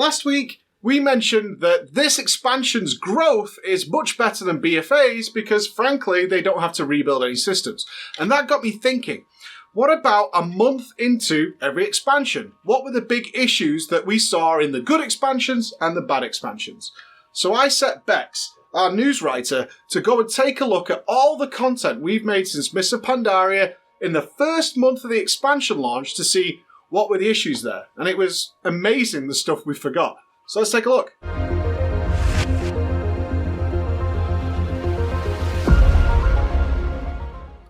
Last week, we mentioned that this expansion's growth is much better than BFA's because, frankly, they don't have to rebuild any systems. And that got me thinking, what about a month into every expansion? What were the big issues that we saw in the good expansions and the bad expansions? So I set Bex, our news writer, to go and take a look at all the content we've made since Mists of Pandaria in the first month of the expansion launch to see what were the issues there. And it was amazing the stuff we forgot. So let's take a look.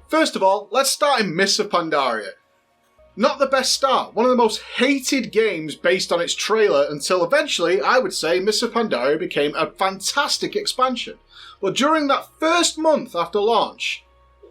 First of all, let's start in Mists of Pandaria. Not the best start. One of the most hated games based on its trailer until eventually, I would say, Mists of Pandaria became a fantastic expansion. But during that first month after launch,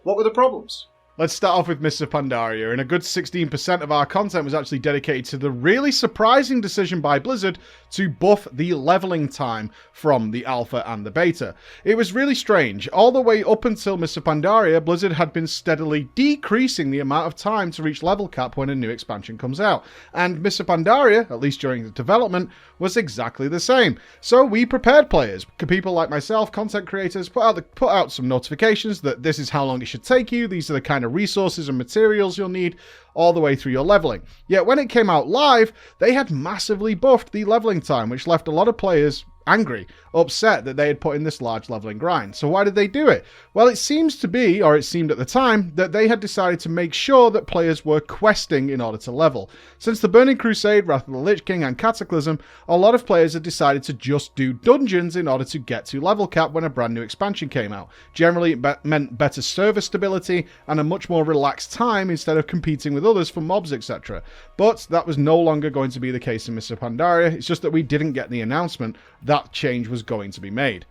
what were the problems? Let's start off with Mists of Pandaria, and a good 16% of our content was actually dedicated to the really surprising decision by Blizzard to buff the leveling time from the alpha and the beta. It was really strange. All the way up until Mists of Pandaria, Blizzard had been steadily decreasing the amount of time to reach level cap when a new expansion comes out. And Mists of Pandaria, at least during the development, was exactly the same. So we prepared players, people like myself, content creators, put out some notifications that this is how long it should take you, these are the kind of resources and materials you'll need all the way through your leveling. Yet when it came out live, they had massively buffed the leveling time, which left a lot of players angry, upset that they had put in this large leveling grind. So why did they do it? Well, it seems to be, or it seemed at the time, that they had decided to make sure that players were questing in order to level. Since the Burning Crusade, Wrath of the Lich King and Cataclysm, a lot of players had decided to just do dungeons in order to get to level cap when a brand new expansion came out. Generally, it meant better server stability and a much more relaxed time instead of competing with others for mobs, etc. But that was no longer going to be the case in Mists of Pandaria. It's just that we didn't get the announcement that change was going to be made.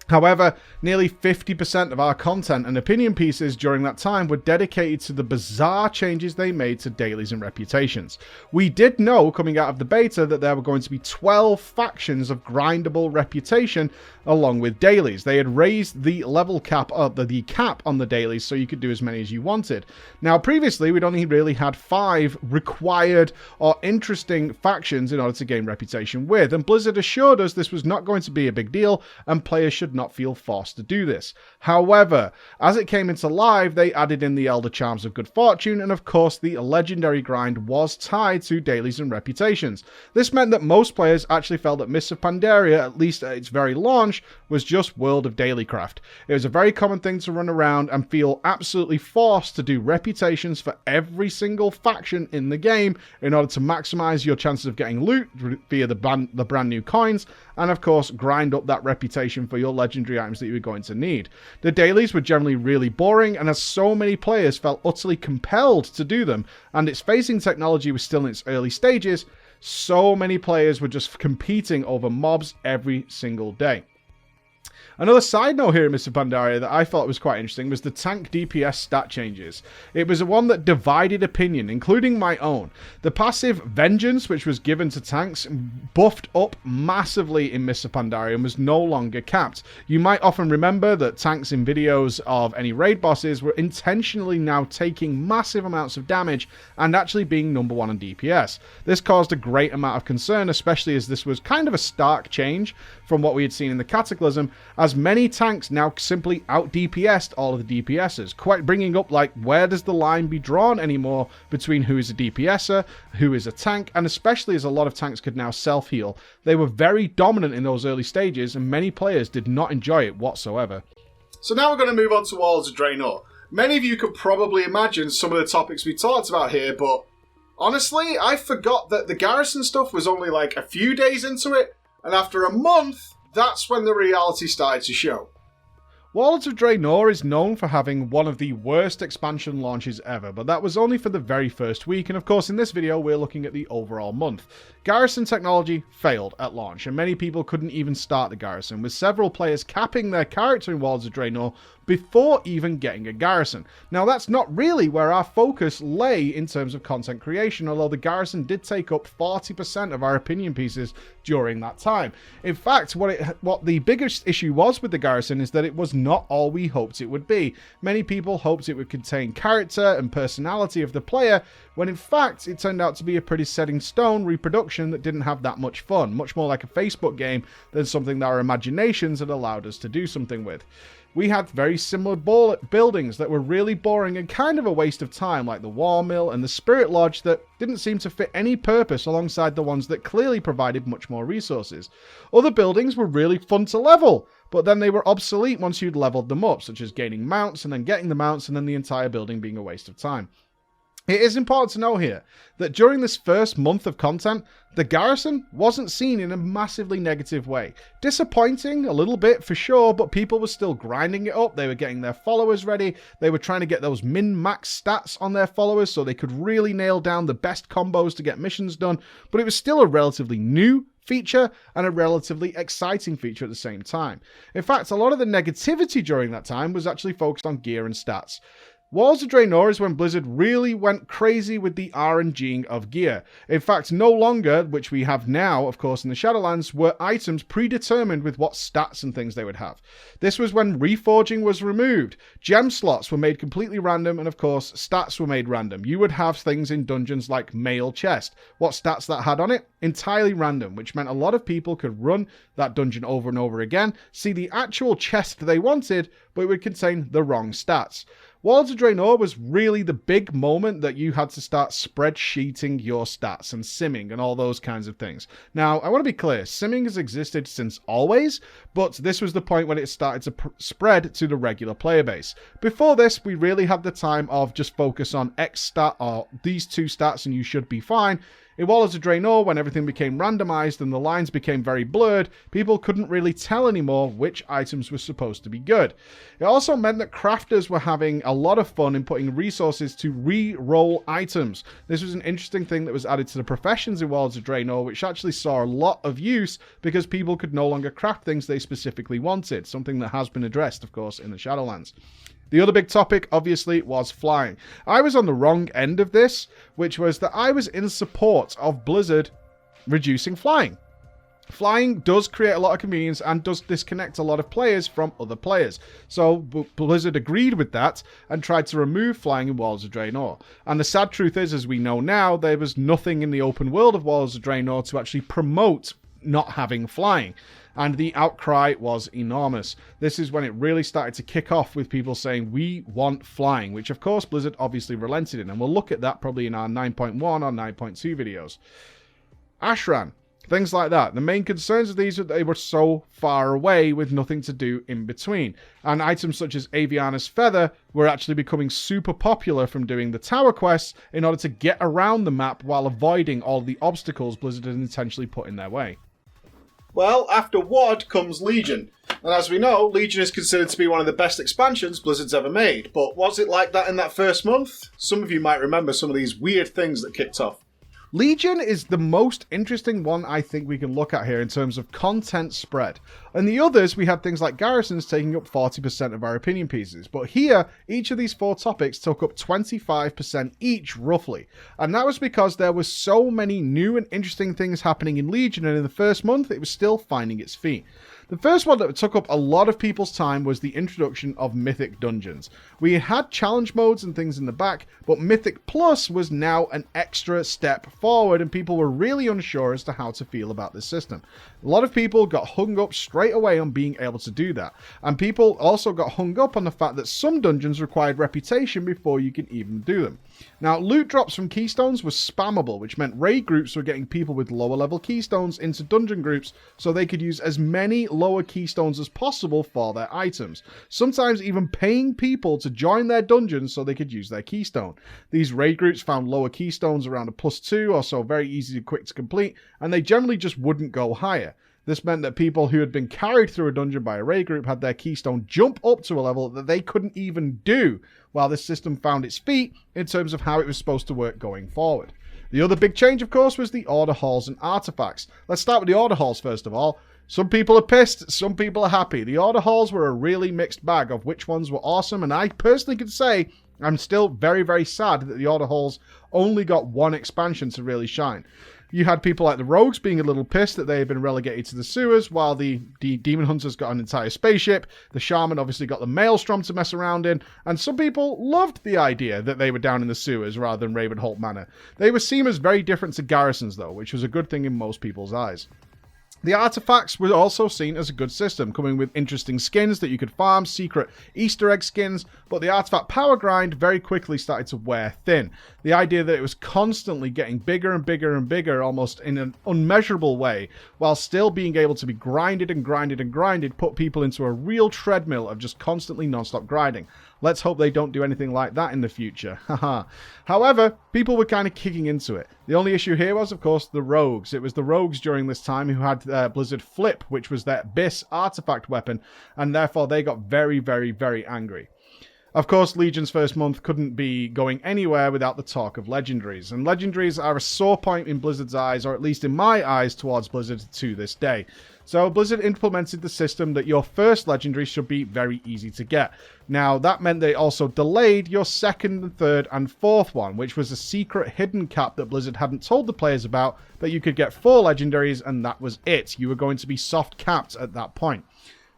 However, nearly 50% of our content and opinion pieces during that time were dedicated to the bizarre changes they made to dailies and reputations. We did know coming out of the beta that there were going to be 12 factions of grindable reputation along with dailies. They had raised the level cap, the cap on the dailies, so you could do as many as you wanted. Now, previously, we'd only really had 5 required or interesting factions in order to gain reputation with, and Blizzard assured us this was not going to be a big deal, and players should not feel forced to do this. However, as it came into live, they added in the Elder Charms of Good Fortune, and of course, the legendary grind was tied to dailies and reputations. This meant that most players actually felt that Mists of Pandaria, at least at its very launch, was just World of Daily Craft. It was a very common thing to run around and feel absolutely forced to do reputations for every single faction in the game in order to maximize your chances of getting loot via the brand new coins, and of course grind up that reputation for your legendary items that you were going to need. The dailies were generally really boring, and as so many players felt utterly compelled to do them, and its phasing technology was still in its early stages, so many players were just competing over mobs every single day. Another side note here in Mists of Pandaria that I thought was quite interesting was the tank DPS stat changes. It was one that divided opinion, including my own. The passive Vengeance, which was given to tanks, buffed up massively in Mists of Pandaria and was no longer capped. You might often remember that tanks in videos of any raid bosses were intentionally now taking massive amounts of damage and actually being number 1 on DPS. This caused a great amount of concern, especially as this was kind of a stark change from what we had seen in the Cataclysm, as many tanks now simply out-DPS'd all of the DPSers, quite bringing up like, where does the line be drawn anymore between who is a DPSer, who is a tank, and especially as a lot of tanks could now self-heal. They were very dominant in those early stages, and many players did not enjoy it whatsoever. So now we're going to move on to Warlords of Draenor. Many of you could probably imagine some of the topics we talked about here, but honestly, I forgot that the Garrison stuff was only like a few days into it, and after a month, that's when the reality started to show. Warlords of Draenor is known for having one of the worst expansion launches ever, but that was only for the very first week, and of course in this video we're looking at the overall month. Garrison technology failed at launch, and many people couldn't even start the Garrison, with several players capping their character in Warlords of Draenor before even getting a garrison. Now, that's not really where our focus lay in terms of content creation, although the garrison did take up 40% of our opinion pieces during that time. In fact, what the biggest issue was with the garrison is that it was not all we hoped it would be. Many people hoped it would contain character and personality of the player, when in fact it turned out to be a pretty set in stone reproduction that didn't have that much fun, much more like a Facebook game than something that our imaginations had allowed us to do something with. We had very similar buildings that were really boring and kind of a waste of time, like the War Mill and the Spirit Lodge, that didn't seem to fit any purpose alongside the ones that clearly provided much more resources. Other buildings were really fun to level, but then they were obsolete once you'd leveled them up, such as gaining mounts and then getting the mounts and then the entire building being a waste of time. It is important to know here that during this first month of content, the garrison wasn't seen in a massively negative way. Disappointing a little bit for sure, but people were still grinding it up. They were getting their followers ready. They were trying to get those min-max stats on their followers so they could really nail down the best combos to get missions done. But it was still a relatively new feature and a relatively exciting feature at the same time. In fact, a lot of the negativity during that time was actually focused on gear and stats. Walls of Draenor is when Blizzard really went crazy with the RNGing of gear. In fact, no longer, which we have now, of course, in the Shadowlands, were items predetermined with what stats and things they would have. This was when reforging was removed. Gem slots were made completely random, and of course, stats were made random. You would have things in dungeons like Mail Chest. What stats that had on it? Entirely random, which meant a lot of people could run that dungeon over and over again, see the actual chest they wanted, but it would contain the wrong stats. Walls of Draenor was really the big moment that you had to start spreadsheeting your stats and simming and all those kinds of things. Now, I want to be clear, simming has existed since always, but this was the point when it started to spread to the regular player base. Before this, we really had the time of just focus on X stat or these two stats and you should be fine. In Walls of Draenor, when everything became randomized and the lines became very blurred, people couldn't really tell anymore which items were supposed to be good. It also meant that crafters were having a lot of fun in putting resources to re-roll items. This was an interesting thing that was added to the professions in Walls of Draenor, which actually saw a lot of use because people could no longer craft things they specifically wanted, something that has been addressed, of course, in the Shadowlands. The other big topic, obviously, was flying. I was on the wrong end of this, which was that I was in support of Blizzard reducing flying. Flying does create a lot of convenience and does disconnect a lot of players from other players. So Blizzard agreed with that and tried to remove flying in Walls of Draenor. And the sad truth is, as we know now, there was nothing in the open world of Walls of Draenor to actually promote not having flying. And the outcry was enormous. This is when it really started to kick off with people saying, we want flying, which of course Blizzard obviously relented in. And we'll look at that probably in our 9.1 or 9.2 videos. Ashran, things like that. The main concerns of these were that they were so far away with nothing to do in between. And items such as Aviana's Feather were actually becoming super popular from doing the tower quests in order to get around the map while avoiding all the obstacles Blizzard had intentionally put in their way. Well, after WoD comes Legion. And as we know, Legion is considered to be one of the best expansions Blizzard's ever made. But was it like that in that first month? Some of you might remember some of these weird things that kicked off. Legion is the most interesting one I think we can look at here in terms of content spread. And the others, we had things like Garrisons taking up 40% of our opinion pieces. But here, each of these four topics took up 25% each, roughly. And that was because there were so many new and interesting things happening in Legion, and in the first month, it was still finding its feet. The first one that took up a lot of people's time was the introduction of Mythic dungeons. We had challenge modes and things in the back, but Mythic Plus was now an extra step forward, and people were really unsure as to how to feel about this system. A lot of people got hung up straight away on being able to do that, and people also got hung up on the fact that some dungeons required reputation before you can even do them. Now, loot drops from keystones was spammable, which meant raid groups were getting people with lower level keystones into dungeon groups so they could use as many lower keystones as possible for their items, sometimes even paying people to join their dungeons so they could use their keystone. These raid groups found lower keystones around a +2 or so, very easy and quick to complete, and they generally just wouldn't go higher. This meant that people who had been carried through a dungeon by a raid group had their keystone jump up to a level that they couldn't even do, while this system found its feet in terms of how it was supposed to work going forward. The other big change, of course, was the order halls and artifacts. Let's start with the order halls first of all. Some people are pissed, some people are happy. The order halls were a really mixed bag of which ones were awesome, and I personally could say I'm still very, very sad that the order halls only got one expansion to really shine. You had people like the Rogues being a little pissed that they had been relegated to the sewers, while the Demon Hunters got an entire spaceship. The Shaman obviously got the Maelstrom to mess around in, and some people loved the idea that they were down in the sewers rather than Ravenholt Manor. They were seen as very different to garrisons, though, which was a good thing in most people's eyes. The artifacts were also seen as a good system, coming with interesting skins that you could farm, secret Easter egg skins, but the artifact power grind very quickly started to wear thin. The idea that it was constantly getting bigger and bigger and bigger, almost in an unmeasurable way, while still being able to be grinded and grinded and grinded, put people into a real treadmill of just constantly non-stop grinding. Let's hope they don't do anything like that in the future. Haha. However, people were kind of kicking into it. The only issue here was, of course, the Rogues. It was the Rogues during this time who had Blizzard Flip, which was their BIS artifact weapon, and therefore they got very, very, very angry. Of course, Legion's first month couldn't be going anywhere without the talk of legendaries, and legendaries are a sore point in Blizzard's eyes, or at least in my eyes towards Blizzard to this day. So Blizzard implemented the system that your first legendary should be very easy to get. Now, that meant they also delayed your second and third and fourth one, which was a secret hidden cap that Blizzard hadn't told the players about, that you could get 4 legendaries and that was it. You were going to be soft capped at that point.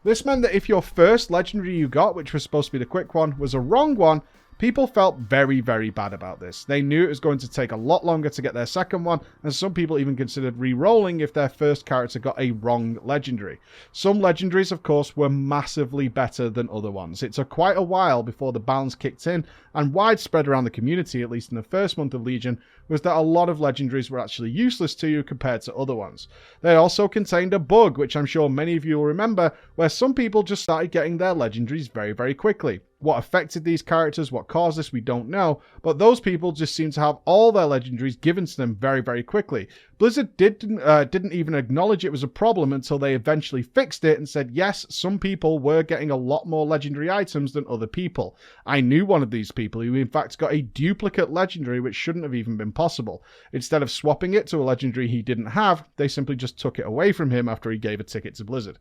This meant that if your first legendary you got, which was supposed to be the quick one, was a wrong one, people felt very, very bad about this. They knew it was going to take a lot longer to get their second one, and some people even considered re-rolling if their first character got a wrong legendary. Some legendaries, of course, were massively better than other ones. It took quite a while before the balance kicked in, and widespread around the community, at least in the first month of Legion, was that a lot of legendaries were actually useless to you compared to other ones. They also contained a bug, which I'm sure many of you will remember, where some people just started getting their legendaries very, very quickly. What affected these characters, what caused this, we don't know, but those people just seem to have all their legendaries given to them very, very quickly. Blizzard didn't even acknowledge it was a problem until they eventually fixed it and said, yes, some people were getting a lot more legendary items than other people. I knew one of these people who in fact got a duplicate legendary which shouldn't have even been possible. Instead of swapping it to a legendary he didn't have, they simply just took it away from him after he gave a ticket to Blizzard.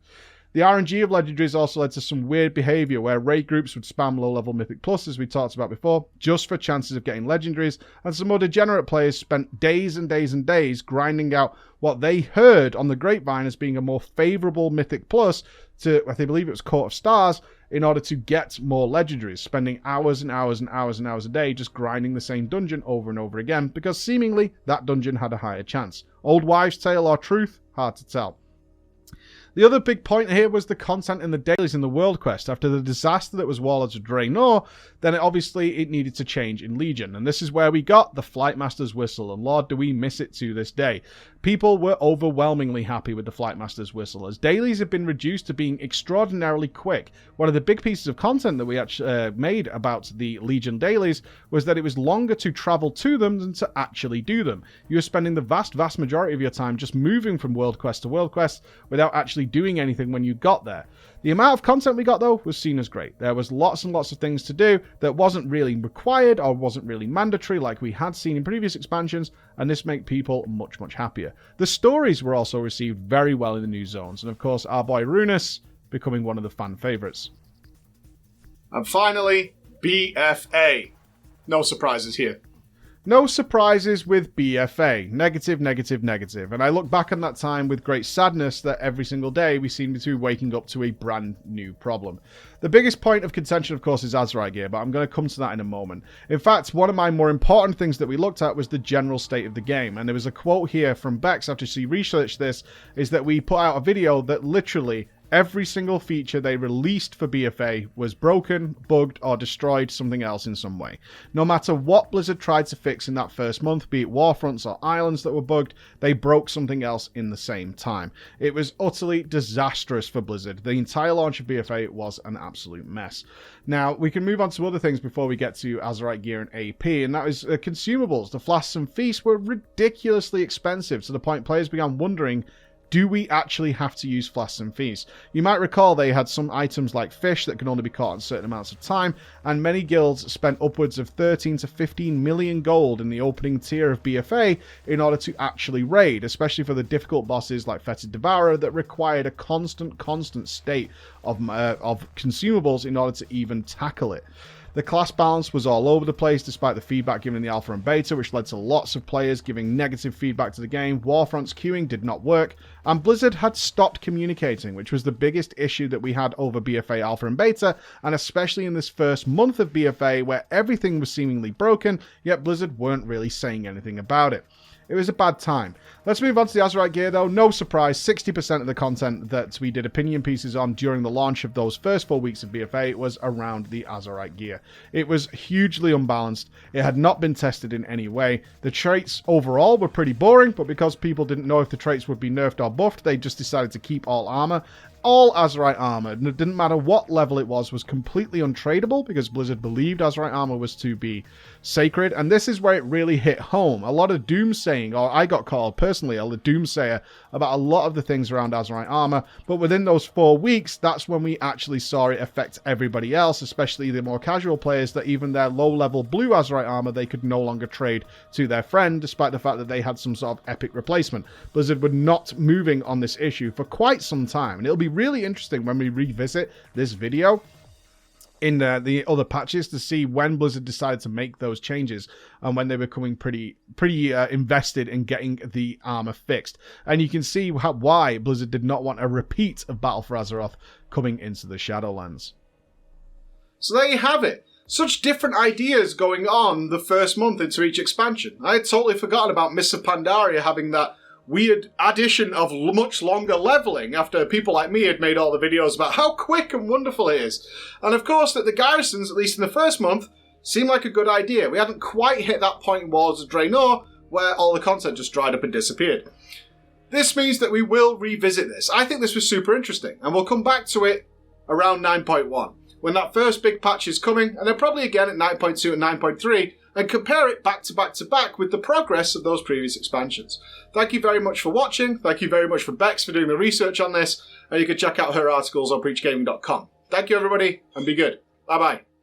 The RNG of legendaries also led to some weird behaviour where raid groups would spam low-level Mythic Plus, as we talked about before, just for chances of getting legendaries, and some more degenerate players spent days and days and days grinding out what they heard on the grapevine as being a more favourable Mythic Plus to, I believe it was Court of Stars, in order to get more legendaries, spending hours and hours and hours and hours a day just grinding the same dungeon over and over again, because seemingly that dungeon had a higher chance. Old wives' tale or truth? Hard to tell. The other big point here was the content in the dailies in the World Quest. After the disaster that was Warlords of Draenor, then it needed to change in Legion. And this is where we got the Flightmaster's Whistle, and Lord, do we miss it to this day. People were overwhelmingly happy with the Flightmaster's Whistle, as dailies have been reduced to being extraordinarily quick. One of the big pieces of content that we actually made about the Legion dailies was that it was longer to travel to them than to actually do them. You were spending the vast majority of your time just moving from World Quest to World Quest without actually doing anything when you got there. The amount of content we got, though, was seen as great. There was lots and lots of things to do that wasn't really required or wasn't really mandatory like we had seen in previous expansions, and this made people much, much happier. The stories were also received very well in the new zones, and of course our boy Runus becoming one of the fan favourites. And finally, BFA. No surprises here. No surprises with BFA. Negative, negative, negative. And I look back on that time with great sadness that every single day we seem to be waking up to a brand new problem. The biggest point of contention, of course, is AZERITE gear, but I'm going to come to that in a moment. In fact, one of my more important things that we looked at was the general state of the game. And there was a quote here from Bex after she researched this, is that we put out a video that literally every single feature they released for BFA was broken, bugged, or destroyed something else in some way. No matter what Blizzard tried to fix in that first month, be it Warfronts or islands that were bugged, they broke something else in the same time. It was utterly disastrous for Blizzard. The entire launch of BFA was an absolute mess. Now, we can move on to other things before we get to AZERITE gear and AP, and that is consumables. The flasks and feasts were ridiculously expensive to the point players began wondering, do we actually have to use Flasks and Feasts? You might recall they had some items like fish that can only be caught in certain amounts of time, and many guilds spent upwards of 13 to 15 million gold in the opening tier of BFA in order to actually raid, especially for the difficult bosses like Fetid Devourer that required a constant state of consumables in order to even tackle it. The class balance was all over the place despite the feedback given in the alpha and beta, which led to lots of players giving negative feedback to the game. Warfront's queuing did not work, and Blizzard had stopped communicating, which was the biggest issue that we had over BFA alpha and beta, and especially in this first month of BFA where everything was seemingly broken, yet Blizzard weren't really saying anything about it. It was a bad time. Let's move on to the Azerite gear though. No surprise, 60% of the content that we did opinion pieces on during the launch of those first 4 weeks of BFA was around the Azerite gear. It was hugely unbalanced. It had not been tested in any way. The traits overall were pretty boring, but because people didn't know if the traits would be nerfed or buffed, they just decided to keep all armor. All Azerite armor, and it didn't matter what level it was completely untradeable because Blizzard believed Azerite armor was to be sacred, and this is where it really hit home. A lot of doomsaying, or I got called personally a doomsayer about a lot of the things around Azerite armor, but within those 4 weeks, that's when we actually saw it affect everybody else, especially the more casual players, that even their low-level blue Azerite armor they could no longer trade to their friend, despite the fact that they had some sort of epic replacement. Blizzard were not moving on this issue for quite some time, and it'll be really interesting when we revisit this video in the other patches to see when Blizzard decided to make those changes and when they were becoming pretty invested in getting the armor fixed. And you can see why Blizzard did not want a repeat of Battle for Azeroth coming into the Shadowlands. So there you have it. Such different ideas going on the first month into each expansion. I had totally forgotten about Mists of Pandaria having that weird addition of much longer leveling after people like me had made all the videos about how quick and wonderful it is. And of course that the garrisons, at least in the first month, seemed like a good idea. We hadn't quite hit that point in Warlords of Draenor where all the content just dried up and disappeared. This means that we will revisit this. I think this was super interesting, and we'll come back to it around 9.1, when that first big patch is coming, and then probably again at 9.2 and 9.3, and compare it back to back with the progress of those previous expansions. Thank you very much for watching. Thank you very much for Bex for doing the research on this, and you can check out her articles on breachgaming.com. Thank you everybody, and be good. Bye bye.